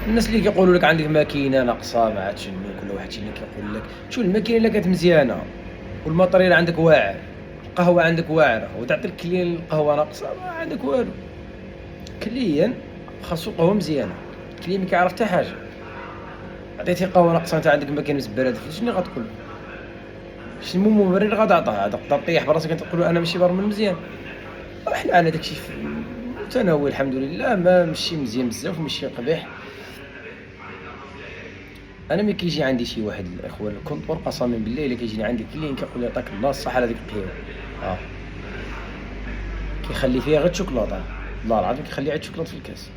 الناس اللي كيقولوا لك عندك ماكينه ناقصه ما عرفتش شنو، كل واحد شي اللي كيقول لك شوف الماكينه الا كانت مزيانه والماتريال عندك واعر، القهوه عندك واعره وتعطي الكليان القهوه ناقصه ما عندك والو. كليا خاصو قهوه مزيانه، الكليان ما كيعرف حتى حاجه. عطيتي قهوه ناقصه انت عندك ماكينه مزبره شنو غتقول؟ شنو مبرر غتعطيه؟ تقدر طيح براسك انت تقول له انا ماشي برمل مزيان. حنا عندنا داكشي في المتناول الحمد لله، ما ماشي مزيان بزاف وماشي قبيح. انا ملي كيجي عندي شي واحد الاخوان الكونطور قسما بالله الا كيجيني عندي كلين كيقول لي يعطيك الله الصحه على ديك القهوه، كيخلي فيها غير الشوكولاته، والله العظيم كيخلي عاد الشوكولاته في الكاس.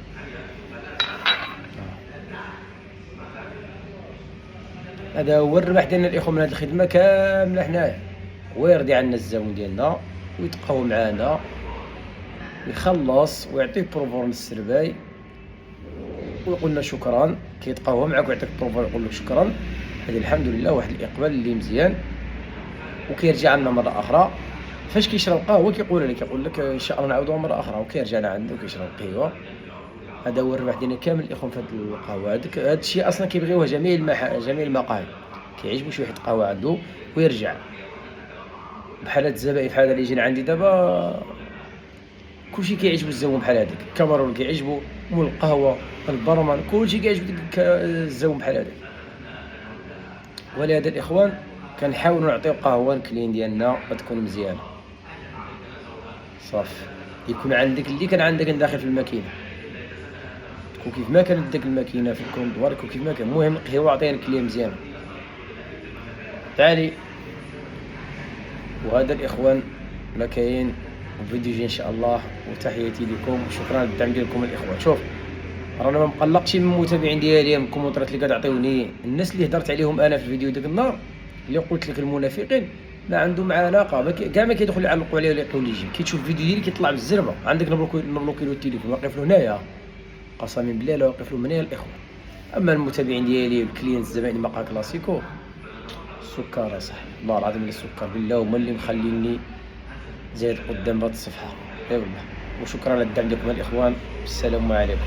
هذا هو الربح ديالنا الاخوان من هذه الخدمه كامله حنايا. ويرضي عنا الزبون ديالنا ويتقهوى معانا ويخلص ويعطيه بروفور للسرباي ويقول لنا شكرا، كيتقهوى معاك ويعطيك بروفور يقول لك شكرا. هذه الحمد لله واحد الاقبال اللي مزيان، وكيرجع لنا مره اخرى. فاش كيشرب قهوه كيقول لك ان شاء الله نعاودوها مره اخرى، وكيرجع لعندو وكيشرب القهوه. هذا هو الربح ديالنا كامل الاخوان في هذه القهوه. هذا الشيء اصلا كيبغيوه جميع المقاهي، كيعجبو شي واحد قهوه عنده ويرجع. بحال هاد الزبائن بحال اللي جينا عندي دابا كلشي كيعجبو الزبون بحال هذاك، الكاميرون كيعجبو، مول القهوه، البرمان، كلشي كيعجبو ديك الزبون بحال هذاك. ولهذا الاخوان كنحاولوا نعطيو قهوه الكلين ديالنا غتكون مزيانه صافي. يكون عندك اللي كان عندك داخل في الماكينه، تكون كيف ما كانت ديك الماكينه في الكوندوار، يكون كيف ما كان. المهم القهوه عطينا الكليه مزيانه تعالي. وهذا الاخوان لا كاين فيديو جاي ان شاء الله. وتحياتي لكم وشكرا على الدعم ديالكم الاخوان. شوف رانا ما مقلقش من المتابعين ديالي، من الكومونتات اللي كتعطيوني، الناس اللي هضرت عليهم انا في الفيديو ديك النهار اللي قلت لك المنافقين ما عندهم علاقه، كاع ما كيدخلوا يعلقوا عليه ولا يعطيو لي يجي كيتشوف الفيديو ديالي كيطلع بالزربه. عندك نبلوكي له التليفون واقف له هنايا، قسما بالله لا واقف له من هنا الاخوان. اما المتابعين ديالي والكلينت الزبائن مقهى كلاسيكو سكر صاحبي، والله العظيم السكر بالله هما اللي مخليني زايد قدام بهاد الصفحه. اي والله. وشكرا على الدعم ديالكم الاخوان، السلام عليكم.